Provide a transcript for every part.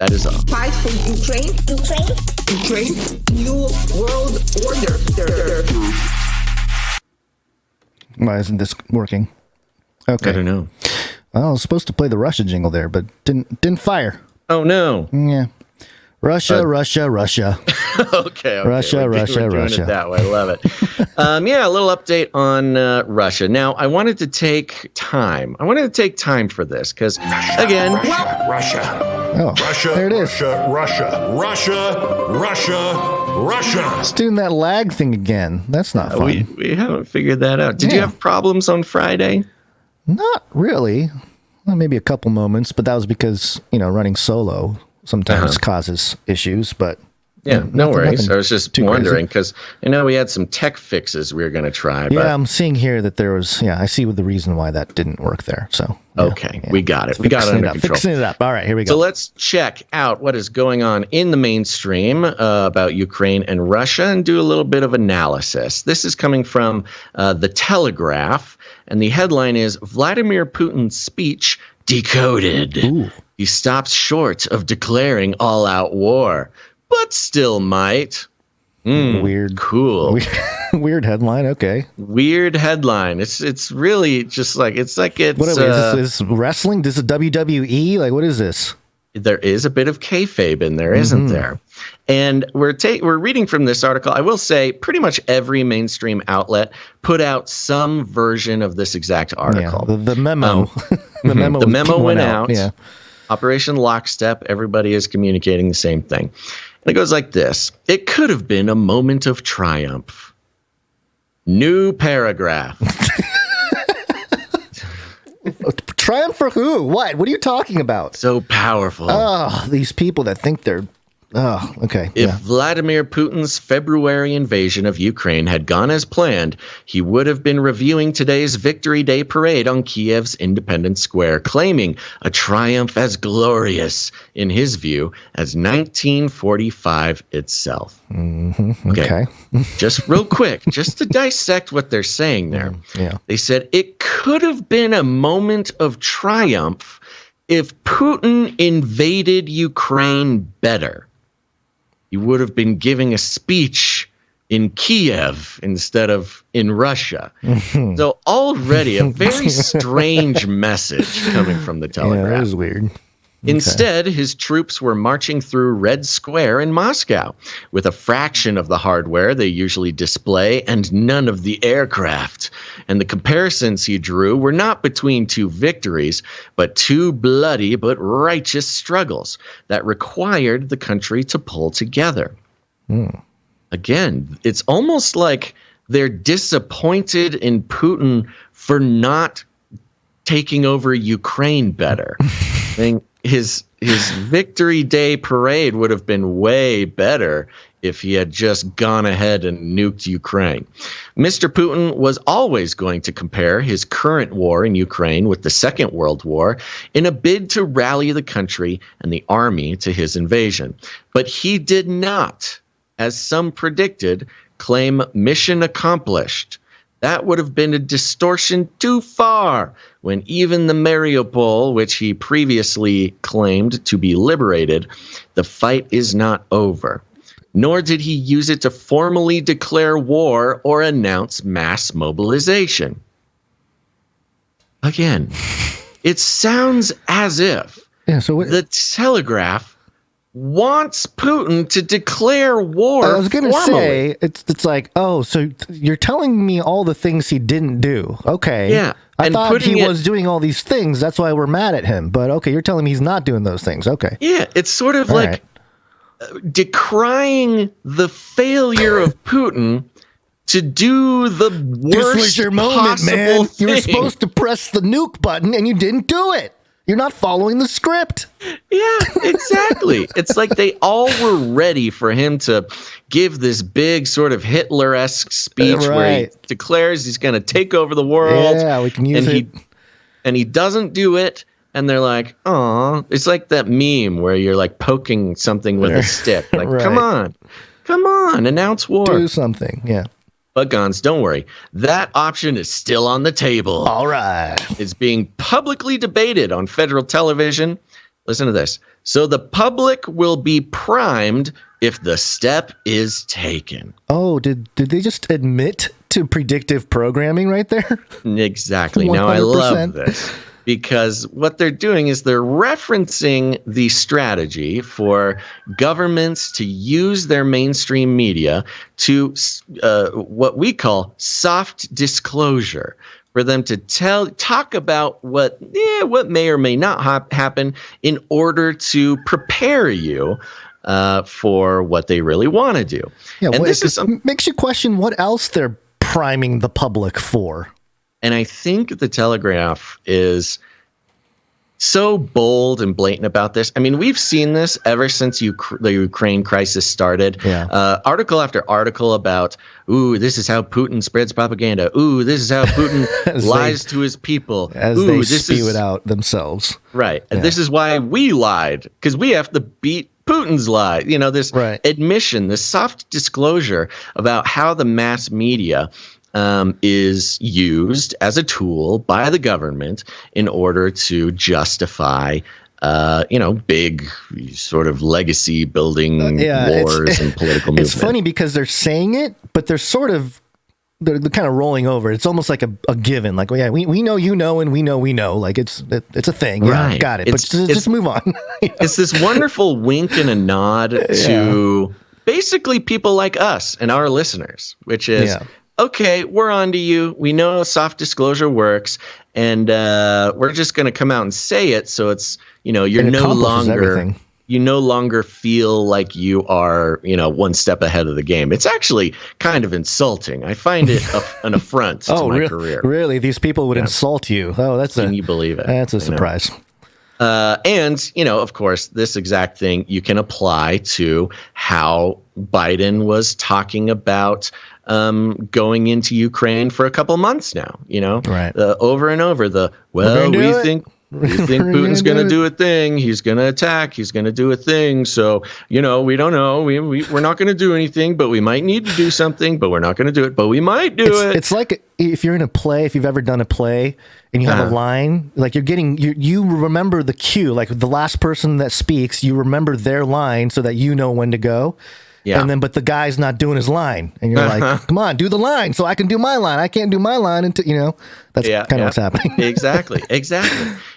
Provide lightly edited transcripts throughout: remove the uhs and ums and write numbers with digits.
That is all. Fight for Ukraine. New world order. Why isn't this working? Okay. I don't know. Well, I was supposed to play the Russia jingle there, but didn't fire. Oh, no. Yeah. Russia. okay. Russia. Russia. We're doing it that way. I love it. A little update on Russia. Now, I wanted to take time. For this because, again, Russia. Oh, Russia. there it is. Russia. It's doing that lag thing again. That's not fun. we haven't figured that out. Did you have problems on Friday? Not really. Well, maybe a couple moments, but that was because, running solo sometimes causes issues, but no worries. I was just wondering crazy. because we had some tech fixes we were going to try. Yeah, I'm seeing here that there was. Yeah, I see the reason why that didn't work there. So we got it. We got it under control. Fixing it up. All right, here we go. So let's check out what is going on in the mainstream about Ukraine and Russia and do a little bit of analysis. This is coming from The Telegraph, and the headline is Vladimir Putin's speech decoded. Ooh. He stops short of declaring all-out war, but still might. Weird. Cool. Weird headline. Okay. Weird headline. It's really just like it's. What is this wrestling? This is WWE? Like, what is this? There is a bit of kayfabe in there, isn't there? And we're reading from this article. I will say pretty much every mainstream outlet put out some version of this exact article. Yeah, the memo. The memo went out. Yeah. Operation Lockstep. Everybody is communicating the same thing. And it goes like this. It could have been a moment of triumph. New paragraph. Triumph for who? What are you talking about? So powerful. Oh, these people that think they're... Oh, okay. If Vladimir Putin's February invasion of Ukraine had gone as planned, he would have been reviewing today's Victory Day parade on Kiev's Independence Square, claiming a triumph as glorious, in his view, as 1945 itself. Mm-hmm. Okay. Just real quick, just to dissect what they're saying there. Yeah. They said it could have been a moment of triumph if Putin invaded Ukraine better. He would have been giving a speech in Kiev instead of in Russia. So already a very strange message coming from the Telegraph. Yeah, that was weird. Instead, his troops were marching through Red Square in Moscow with a fraction of the hardware they usually display and none of the aircraft. And the comparisons he drew were not between two victories, but two bloody but righteous struggles that required the country to pull together. Again, it's almost like they're disappointed in Putin for not taking over Ukraine better. His Victory Day parade would have been way better if he had just gone ahead and nuked Ukraine. Mr. Putin was always going to compare his current war in Ukraine with the Second World War in a bid to rally the country and the army to his invasion. But he did not, as some predicted, claim mission accomplished. That would have been a distortion too far when even the Mariupol, which he previously claimed to be liberated, the fight is not over. Nor did he use it to formally declare war or announce mass mobilization. Again, it sounds as if the Telegraph wants Putin to declare war. I was going to say, it's like, oh, so you're telling me all the things he didn't do. Okay. Yeah. I thought he was doing all these things. That's why we're mad at him. But okay, you're telling me he's not doing those things. Okay. Yeah, it's sort of decrying the failure of Putin to do the worst This was your moment, man. thing. You were supposed to press the nuke button and you didn't do it. You're not following the script. Yeah, exactly. It's like they all were ready for him to give this big sort of Hitler-esque speech where he declares he's going to take over the world. Yeah, we can use it. And he doesn't do it. And they're like, "Aw." It's like that meme where you're like poking something with a stick. Like, come on, announce war. Do something, yeah. But Gonz, don't worry. That option is still on the table. All right. It's being publicly debated on federal television. Listen to this. So the public will be primed if the step is taken. Oh, did they just admit to predictive programming right there? Exactly. 100%. Now, I love this because what they're doing is they're referencing the strategy for governments to use their mainstream media to what we call soft disclosure, for them to talk about what may or may not happen in order to prepare you for what they really want to do. Yeah, and this makes you question what else they're priming the public for. And I think the Telegraph is so bold and blatant about this. I mean, we've seen this ever since the Ukraine crisis started. Yeah. Article after article about, this is how Putin spreads propaganda. This is how Putin lies to his people. As they spew it out themselves. Right. Yeah. And this is why we lied, because we have to beat Putin's lie. This admission, this soft disclosure about how the mass media is used as a tool by the government in order to justify, big sort of legacy building wars and political movements. It's funny because they're saying it, but they're kind of rolling over. It's almost like a given. Like, we know you know, and we know. Like it's a thing. Yeah, right. Got it. But just move on. It's this wonderful wink and a nod to basically people like us and our listeners, which is. Yeah. Okay, we're on to you. We know soft disclosure works, and we're just going to come out and say it. So it's, you're no longer feel like you are, one step ahead of the game. It's actually kind of insulting. I find it an affront to my career. Really? These people would insult you? Oh, Can you believe it? That's a surprise. And, of course, this exact thing you can apply to how Biden was talking about going into Ukraine for a couple months now, right. Over and over we think Putin's going to do a thing. He's going to attack. He's going to do a thing. So, we don't know. We're not going to do anything, but we might need to do something, but we're not going to do it, but we might do it. It's like if you're in a play, if you've ever done a play and you have a line, like you remember the cue, like the last person that speaks, you remember their line so that you know when to go. Yeah. And then, but the guy's not doing his line, and you're like, "Come on, do the line, so I can do my line. I can't do my line until That's kind of what's happening." Exactly.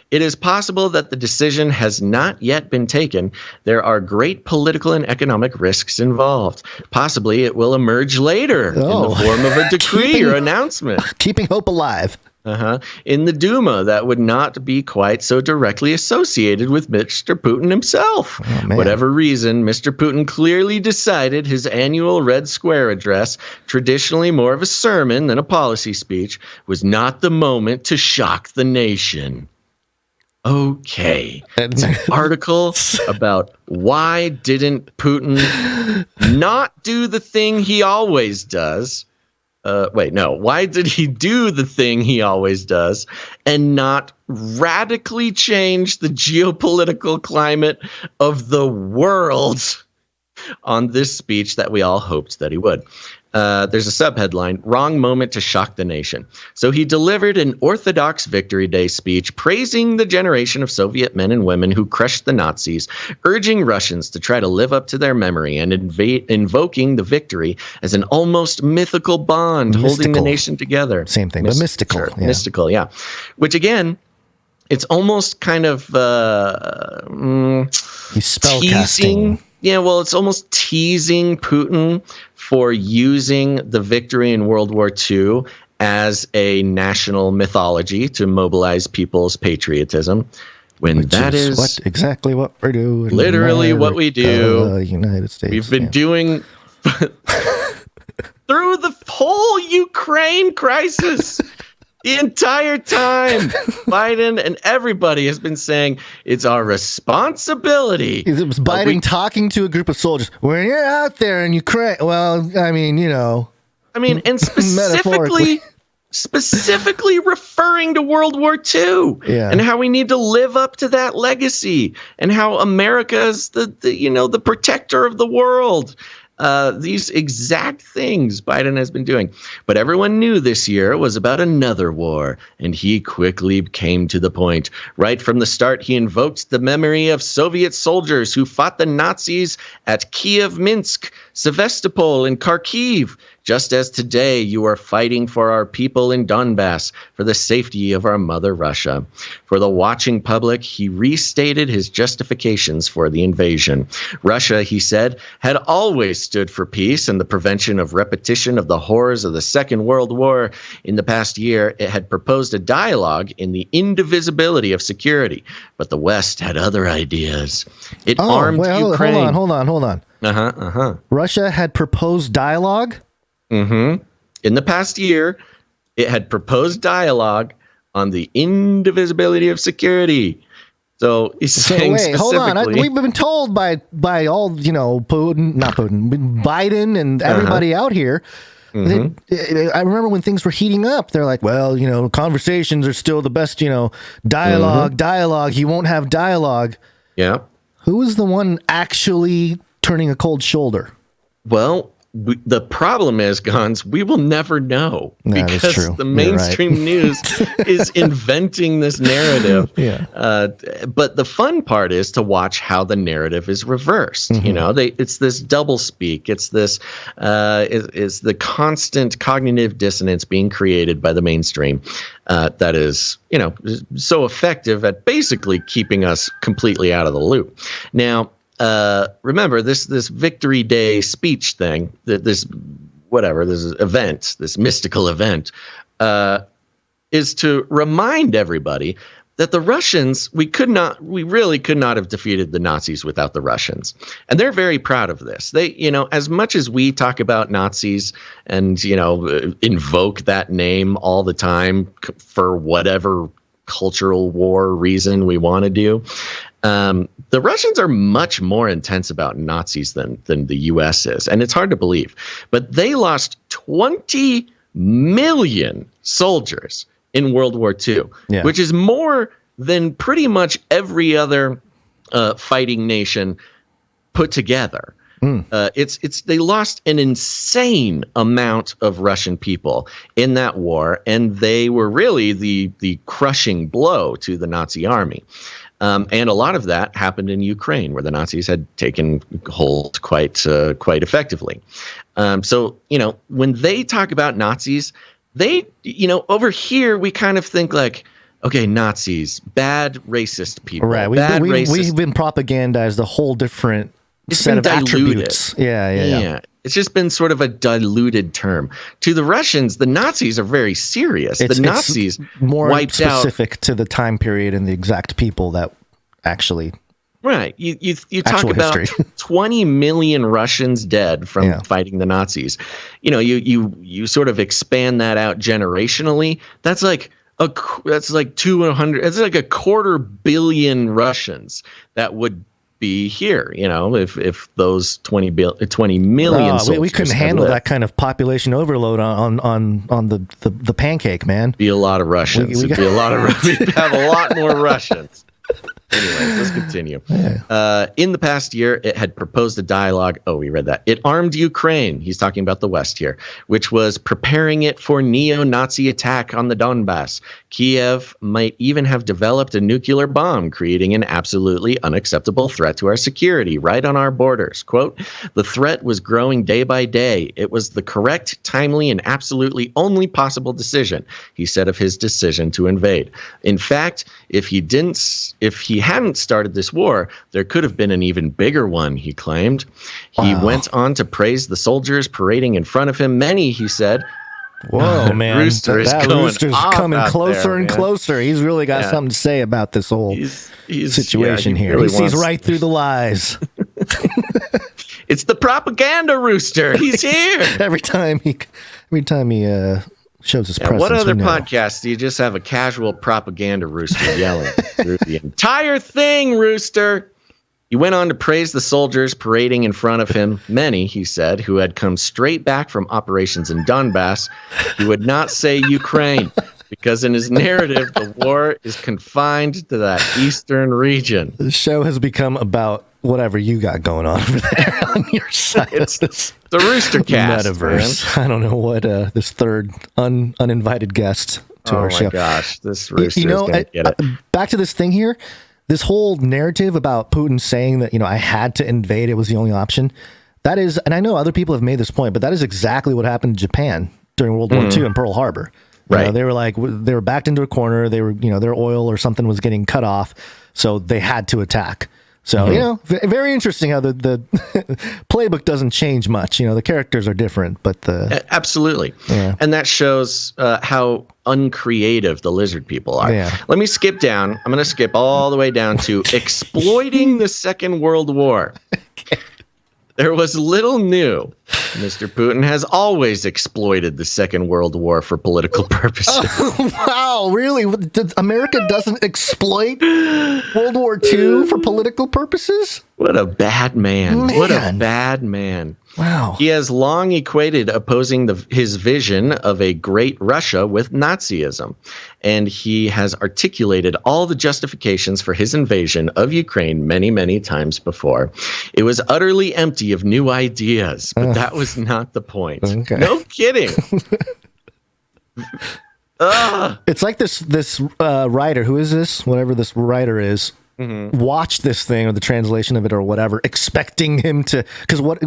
It is possible that the decision has not yet been taken. There are great political and economic risks involved. Possibly, it will emerge later in the form of a decree or announcement. Keeping hope alive. In the Duma, that would not be quite so directly associated with Mr. Putin himself. Whatever reason, Mr. Putin clearly decided his annual Red Square address, traditionally more of a sermon than a policy speech, was not the moment to shock the nation. Okay. It's an article about why didn't Putin not do the thing he always does. Why did he do the thing he always does and not radically change the geopolitical climate of the world on this speech that we all hoped that he would? There's a subheadline, wrong moment to shock the nation. So he delivered an Orthodox Victory Day speech praising the generation of Soviet men and women who crushed the Nazis, urging Russians to try to live up to their memory and invoking the victory as an almost mythical bond holding the nation together. Same thing, but mystical. Sure, mystical, yeah. Which again, it's almost kind of he's spellcasting. Yeah, well, it's almost teasing Putin for using the victory in World War II as a national mythology to mobilize people's patriotism. When that is exactly what we're doing. Literally what we do. United States. We've been doing through the whole Ukraine crisis. The entire time, Biden and everybody has been saying it's our responsibility. It was Biden talking to a group of soldiers. When you're out there in Ukraine, well, and specifically referring to World War II and how we need to live up to that legacy and how America is the protector of the world. these exact things Biden has been doing. But everyone knew this year was about another war, and he quickly came to the point. Right from the start, he invoked the memory of Soviet soldiers who fought the Nazis at Kiev, Minsk, Sevastopol, and Kharkiv. Just as today you are fighting for our people in Donbass, for the safety of our mother Russia. For the watching public, he restated his justifications for the invasion. Russia, he said, had always stood for peace and the prevention of repetition of the horrors of the Second World War. In the past year, it had proposed a dialogue in the indivisibility of security, but the West had other ideas. It armed Ukraine. Hold on. Russia had proposed dialogue? In the past year, it had proposed dialogue on the indivisibility of security. So he's saying wait, hold on. We've been told by all, Biden and everybody out here. I remember when things were heating up, they're like, well, conversations are still the best, dialogue. He won't have dialogue. Yeah. Who is the one actually turning a cold shoulder? Well, the problem is, Gonz, we will never know because the mainstream news is inventing this narrative. But the fun part is to watch how the narrative is reversed. It's this double speak. It's this is the constant cognitive dissonance being created by the mainstream that is, so effective at basically keeping us completely out of the loop. Now, remember this Victory Day speech thing, this event, this mystical event, is to remind everybody that the Russians, we really could not have defeated the Nazis without the Russians. And they're very proud of this. They, as much as we talk about Nazis and, invoke that name all the time for whatever cultural war reason we want to do, the Russians are much more intense about Nazis than the U.S. is. And it's hard to believe. But they lost 20 million soldiers in World War II, which is more than pretty much every other fighting nation put together. They lost an insane amount of Russian people in that war, and they were really the crushing blow to the Nazi army. And a lot of that happened in Ukraine, where the Nazis had taken hold quite effectively. So, when they talk about Nazis, they, over here, we kind of think like, okay, Nazis, bad racist people. Right. We've been propagandized a whole different set of attributes. Yeah. It's just been sort of a diluted term. To the Russians, the Nazis are very serious. The Nazis more wiped specific to the time period and the exact people that actually. Right. You talk about 20 million Russians dead from fighting the Nazis. You sort of expand that out generationally. That's like 200. It's like 250 million Russians that would be here, if those 20 million soldiers. We couldn't handle that kind of population overload on the pancake, man. Be a lot of Russians. We'd have a lot more Russians. Anyways, let's continue. In the past year, it had proposed a dialogue. Oh, we read that. It armed Ukraine. He's talking about the West here, which was preparing it for neo-Nazi attack on the Donbass. Kiev might even have developed a nuclear bomb, creating an absolutely unacceptable threat to our security right on our borders. Quote, the threat was growing day by day. It was the correct, timely, and absolutely only possible decision, he said of his decision to invade. In fact, if he hadn't started this war, there could have been an even bigger one, he claimed. He went on to praise the soldiers parading in front of him. Many, he said. Whoa, man. Rooster's coming closer and closer. He's really got something to say about this whole situation here. Really he sees right through the lies. It's the propaganda rooster. He's here. every time he shows his presence. What other podcast do you just have a casual propaganda rooster yelling through the entire thing, Rooster? He went on to praise the soldiers parading in front of him. Many, he said, who had come straight back from operations in Donbass. He would not say Ukraine, because in his narrative, the war is confined to that eastern region. The show has become about whatever you got going on over there on your side. It's the Rooster Cast, metaverse. Man. I don't know what this third uninvited guest to our show. Oh my gosh, this Rooster is going to get it. Back to this thing here. This whole narrative about Putin saying that, I had to invade, it was the only option. That is, and I know other people have made this point, but that is exactly what happened in Japan during World War II in Pearl Harbor. Right. They were backed into a corner. They were, their oil or something was getting cut off. So they had to attack. So, very interesting how the playbook doesn't change much. The characters are different, but Absolutely. Yeah. And that shows how uncreative the lizard people are. Yeah. Let me skip down. I'm going to skip all the way down to exploiting the Second World War. There was little new. Mr. Putin has always exploited the Second World War for political purposes. Oh, wow, really? America doesn't exploit World War II for political purposes? What a bad man. What a bad man. Wow. He has long equated opposing his vision of a great Russia with Nazism, and he has articulated all the justifications for his invasion of Ukraine many, many times before. It was utterly empty of new ideas, but that was not the point. Okay. No kidding. It's like this writer, who is this? Whatever this writer is. Watched this thing or the translation of it or whatever, expecting him to, because what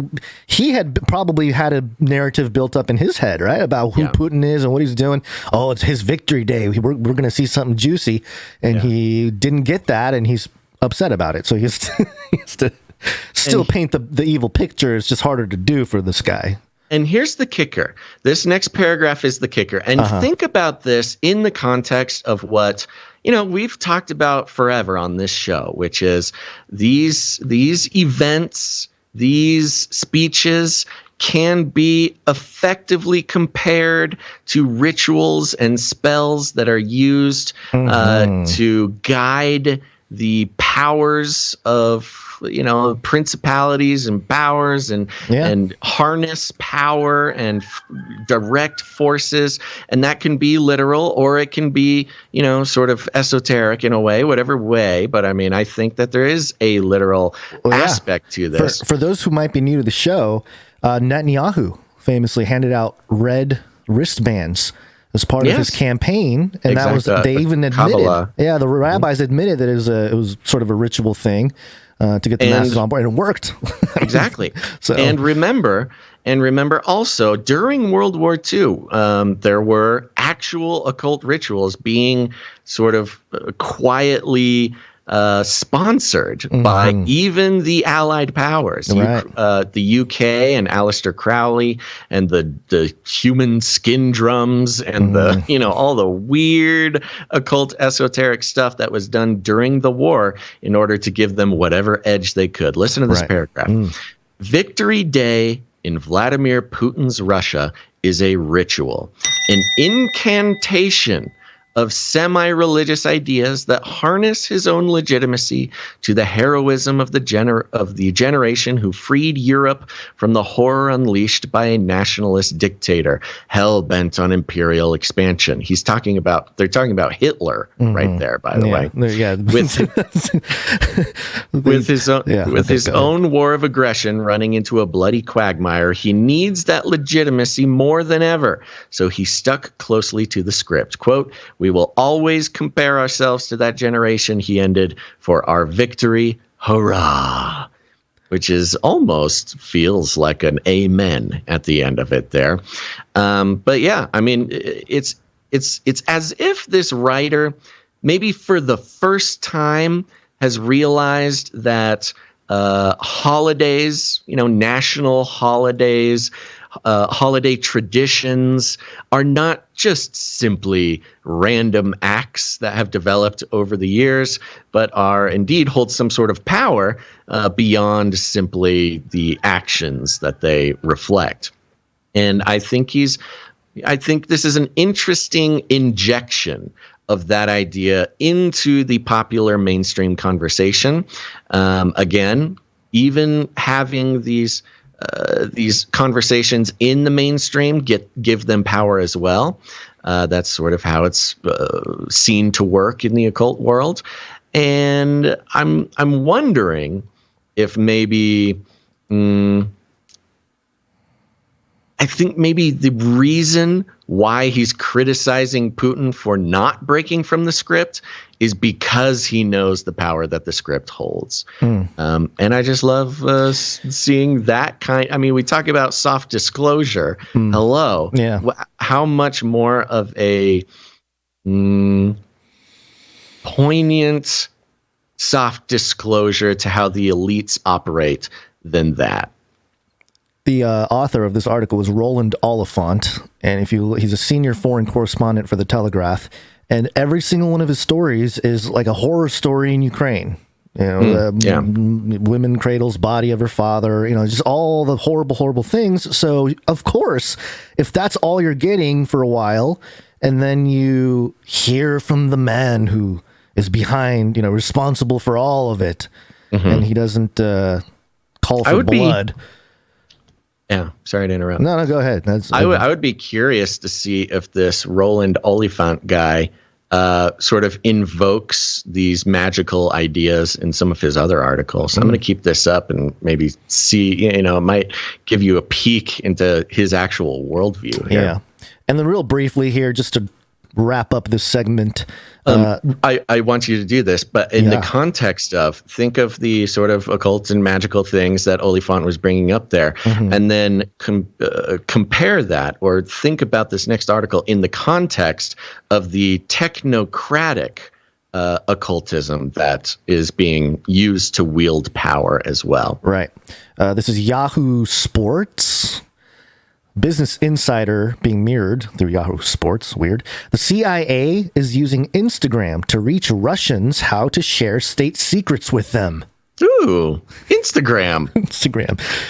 he had probably had a narrative built up in his head, right, about who Putin is and what he's doing. Oh, it's his victory day. We're going to see something juicy, and he didn't get that, and he's upset about it. So he has to still paint the evil picture. It's just harder to do for this guy. And here's the kicker. This next paragraph is the kicker. And think about this in the context of what, we've talked about forever on this show, which is these events, these speeches can be effectively compared to rituals and spells that are used to guide the powers of principalities and powers and harness power and direct forces. And that can be literal, or it can be, sort of esoteric in a way, whatever way. But I mean, I think that there is a literal aspect to this. For those who might be new to the show, Netanyahu famously handed out red wristbands as part of his campaign, and that was they even admitted. Kabbalah. Yeah, the rabbis admitted that it was sort of a ritual thing to get the masses on board, and it worked. Exactly. So, and remember also during World War II, there were actual occult rituals being sort of quietly sponsored by even the Allied powers, Right. The UK and Aleister Crowley and the human skin drums and the all the weird occult esoteric stuff that was done during the war in order to give them whatever edge they could. Listen to this paragraph. Victory Day in Vladimir Putin's Russia is a ritual, an incantation of semi-religious ideas that harness his own legitimacy to the heroism of the generation who freed Europe from the horror unleashed by a nationalist dictator hell-bent on imperial expansion. They're talking about Hitler right there, by the way. With his own war of aggression running into a bloody quagmire, he needs that legitimacy more than ever. So he stuck closely to the script. Quote, "We will always compare ourselves to that generation," he ended, "for our victory, hurrah," which is almost feels like an amen at the end of it there. But yeah, I mean, it's as if this writer, maybe for the first time, has realized that holidays, national holidays, holiday traditions are not just simply random acts that have developed over the years, but are indeed hold some sort of power beyond simply the actions that they reflect. And I think this is an interesting injection of that idea into the popular mainstream conversation. Again, even having these conversations in the mainstream give them power as well. That's sort of how it's seen to work in the occult world. And I'm wondering if maybe, I think maybe the reason why he's criticizing Putin for not breaking from the script is because he knows the power that the script holds. And I just love seeing that kind. I mean, we talk about soft disclosure. Hello. Yeah. How much more of a poignant soft disclosure to how the elites operate than that? The author of this article was Roland Oliphant, and he's a senior foreign correspondent for The Telegraph, and every single one of his stories is like a horror story in Ukraine. You know, women cradles body of her father, you know, just all the horrible, horrible things. So, of course, if that's all you're getting for a while, and then you hear from the man who is behind, you know, responsible for all of it, and he doesn't call for blood. Yeah, sorry to interrupt. No, go ahead. I would be curious to see if this Roland Oliphant guy sort of invokes these magical ideas in some of his other articles. I'm going to keep this up and maybe see, you know, it might give you a peek into his actual worldview here. Yeah. And then real briefly here, just to wrap up this segment. I want you to do this, but in the context of, think of the sort of occult and magical things that Oliphant was bringing up there, and then compare that, or think about this next article in the context of the technocratic occultism that is being used to wield power as well. Right. This is Yahoo Sports. Business Insider being mirrored through Yahoo Sports. Weird. The CIA is using Instagram to reach Russians how to share state secrets with them. Ooh, Instagram.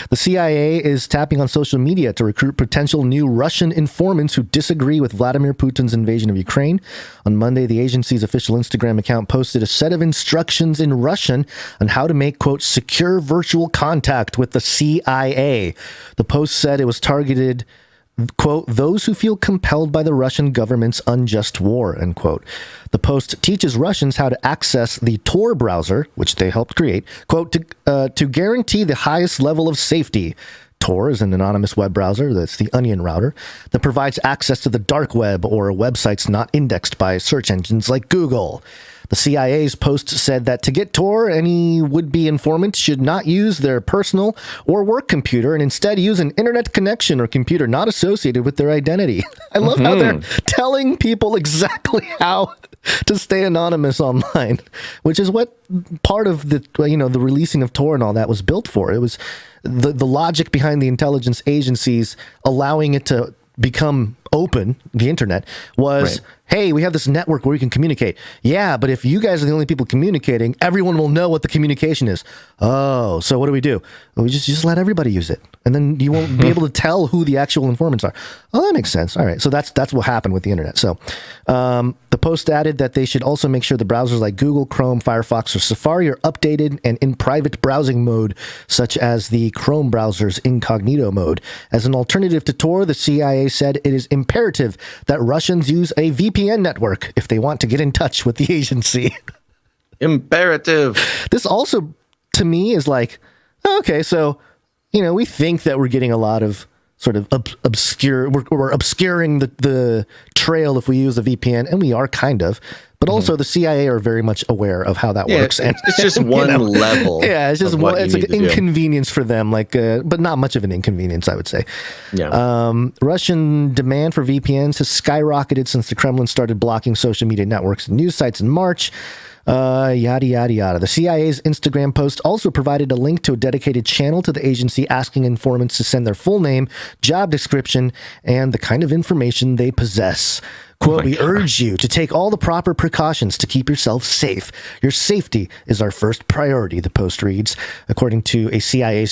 The CIA is tapping on social media to recruit potential new Russian informants who disagree with Vladimir Putin's invasion of Ukraine. On Monday, the agency's official Instagram account posted a set of instructions in Russian on how to make, quote, secure virtual contact with the CIA. The post said it was targeted, quote, those who feel compelled by the Russian government's unjust war, end quote. The post teaches Russians how to access the Tor browser, which they helped create, quote, to guarantee the highest level of safety. Tor is an anonymous web browser, that's the Onion router, that provides access to the dark web or websites not indexed by search engines like Google. The CIA's post said that to get Tor, any would-be informant should not use their personal or work computer and instead use an internet connection or computer not associated with their identity. I love how they're telling people exactly how to stay anonymous online, which is what part of the, you know, the releasing of Tor and all that was built for. It was the logic behind the intelligence agencies allowing it to become open, the internet, was, hey, we have this network where we can communicate. Yeah, but if you guys are the only people communicating, everyone will know what the communication is. Oh, so what do? Well, we just let everybody use it. And then you won't be able to tell who the actual informants are. Oh, that makes sense. All right. So that's what happened with the internet. So the post added that they should also make sure the browsers like Google, Chrome, Firefox, or Safari are updated and in private browsing mode, such as the Chrome browser's incognito mode. As an alternative to Tor, the CIA said it is imperative that Russians use a VPN network if they want to get in touch with the agency. Imperative. This also, to me, is like, okay, so, you know, we think that we're getting a lot of sort of obscure, we're obscuring the trail if we use a VPN, and we are kind of, but also the CIA are very much aware of how that works. And it's just one level. Yeah, it's just one, it's an inconvenience for them, like, but not much of an inconvenience, I would say. Yeah. Russian demand for VPNs has skyrocketed since the Kremlin started blocking social media networks and news sites in March. Yada, yada, yada. The CIA's Instagram post also provided a link to a dedicated channel to the agency asking informants to send their full name, job description, and the kind of information they possess. Quote, we urge you to take all the proper precautions to keep yourself safe. Your safety is our first priority, the post reads. According to a CIA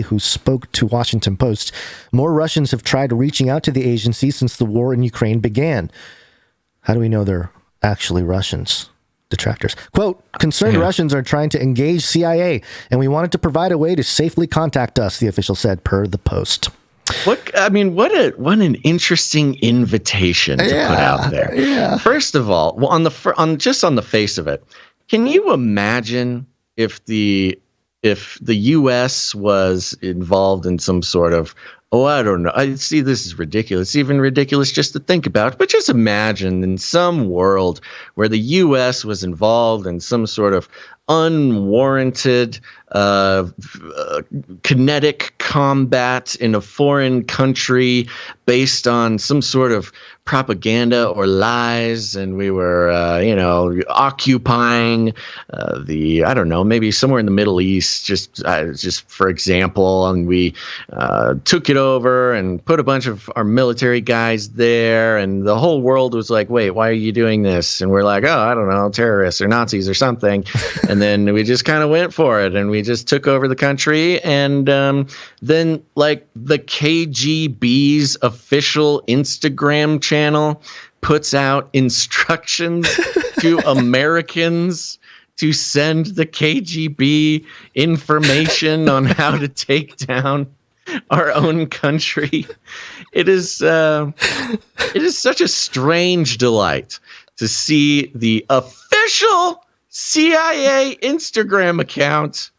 who spoke to Washington Post, more Russians have tried reaching out to the agency since the war in Ukraine began. How do we know they're actually Russians? Detractors. Quote, concerned Russians are trying to engage CIA, and we wanted to provide a way to safely contact us, the official said, per the Post. What an interesting invitation to put out there. Yeah. First of all, well, on the face of it, can you imagine if the U.S. was involved in some sort of, I don't know. I see this is ridiculous. It's even ridiculous just to think about. But just imagine in some world where the U.S. was involved in some sort of unwarranted kinetic combat in a foreign country based on some sort of propaganda or lies, and we were occupying I don't know, maybe somewhere in the Middle East, just for example, and we took it over and put a bunch of our military guys there, and the whole world was like, wait, why are you doing this? And we're like, oh, I don't know, terrorists or Nazis or something. And then we just kind of went for it, and we just took over the country. And then like the KGB's official Instagram channel puts out instructions to Americans to send the KGB information on how to take down our own country. It is such a strange delight to see the official CIA Instagram account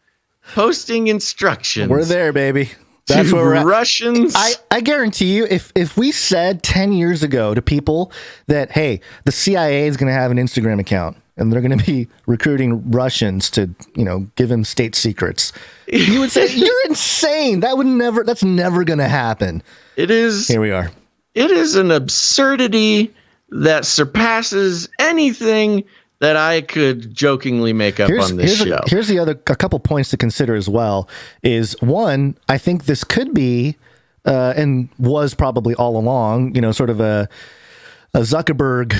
posting instructions. We're there, baby. That's where we're at. Russians. I guarantee you, if we said 10 years ago to people that, hey, the CIA is going to have an Instagram account and they're going to be recruiting Russians to, give them state secrets, you would say, you're insane. That's never going to happen. It is. Here we are. It is an absurdity that surpasses anything that I could jokingly make up on this show. Here's a couple points to consider as well. Is one, I think this could be, and was probably all along, sort of a Zuckerberg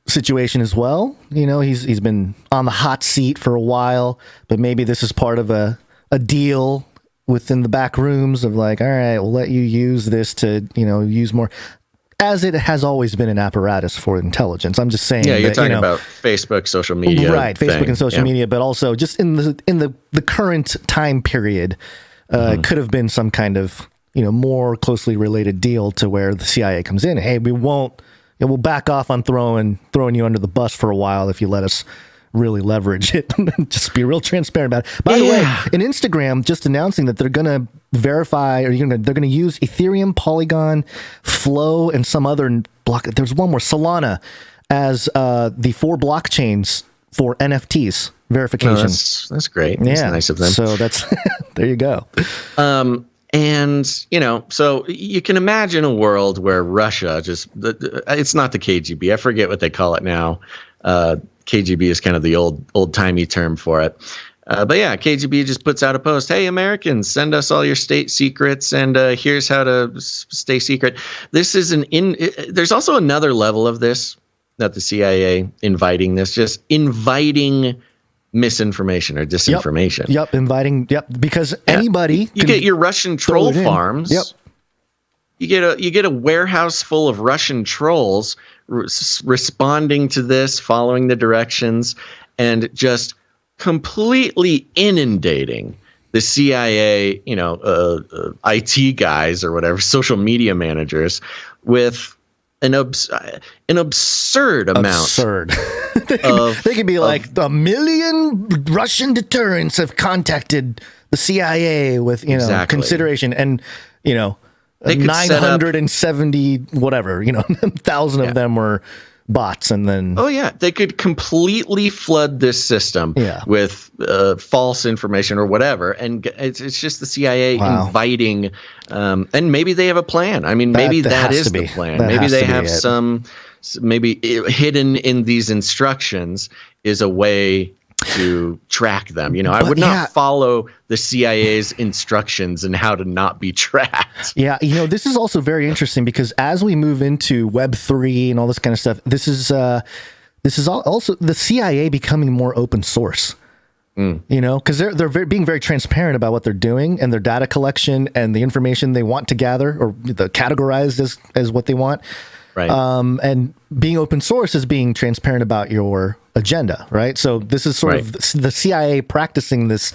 situation as well. He's been on the hot seat for a while, but maybe this is part of a deal within the back rooms of like, all right, we'll let you use this to, use more. As it has always been an apparatus for intelligence. I'm just saying. Yeah, you're talking about Facebook, social media, right? Facebook and social media, but also just in the current time period, it could have been some kind of more closely related deal to where the CIA comes in. Hey, we'll back off on throwing you under the bus for a while if you let us really leverage it. Just be real transparent about it. By the way, in Instagram, just announcing that they're going to verify, or they're going to use Ethereum, Polygon, Flow, and some other block. There's one more, Solana, as the 4 blockchains for NFTs verification. Oh, that's great. That's nice of them. So that's there you go. And, so you can imagine a world where Russia it's not the KGB. I forget what they call it now. KGB is kind of the old-timey term for it. But yeah, KGB just puts out a post. Hey, Americans, send us all your state secrets, and here's how to stay secret. This is there's also another level of this, not the CIA inviting misinformation or disinformation. Yep, inviting. Yep, because anybody. You get your Russian troll farms. Yep. You get a warehouse full of Russian trolls responding to this, following the directions, and just completely inundating the CIA, IT guys or whatever, social media managers, with an absurd amount. They could be like, 1 million Russian deterrents have contacted the CIA with consideration, and 970 whatever, 1,000 of them were bots, and then they could completely flood this system with false information or whatever, and it's just the CIA inviting, and maybe they have a plan. I mean, maybe that is the plan. Maybe they have maybe hidden in these instructions is a way to track them. I would not follow the CIA's instructions and how to not be tracked. Yeah, this is also very interesting because as we move into Web3 and all this kind of stuff, this is also the CIA becoming more open source. Because they're being very transparent about what they're doing and their data collection and the information they want to gather, or categorized as what they want. Right. And being open source is being transparent about your agenda, right? So this is sort of the CIA practicing this,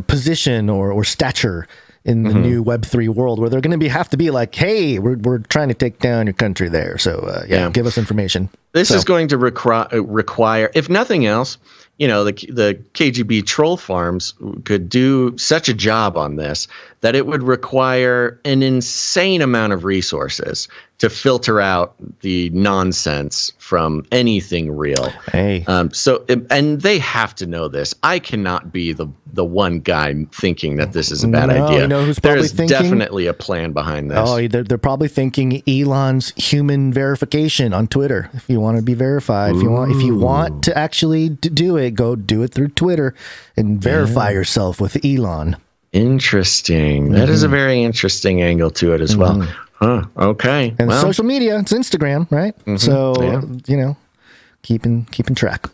position or stature in the new Web3 world, where they're going to have to be like, hey, we're trying to take down your country there. So give us information. This is going to require, if nothing else, the KGB troll farms could do such a job on this that it would require an insane amount of resources to filter out the nonsense from anything real. Hey. And they have to know this. I cannot be the one guy thinking that this is a bad idea. You know who's probably There's thinking? definitely a plan behind this. Oh, they're probably thinking Elon's human verification on Twitter. If you want to be verified, if you want to actually do it, go do it through Twitter and verify yourself with Elon. Interesting. That is a very interesting angle to it as well. Huh. Okay. And social media, it's Instagram, right? So, Yeah. keeping track.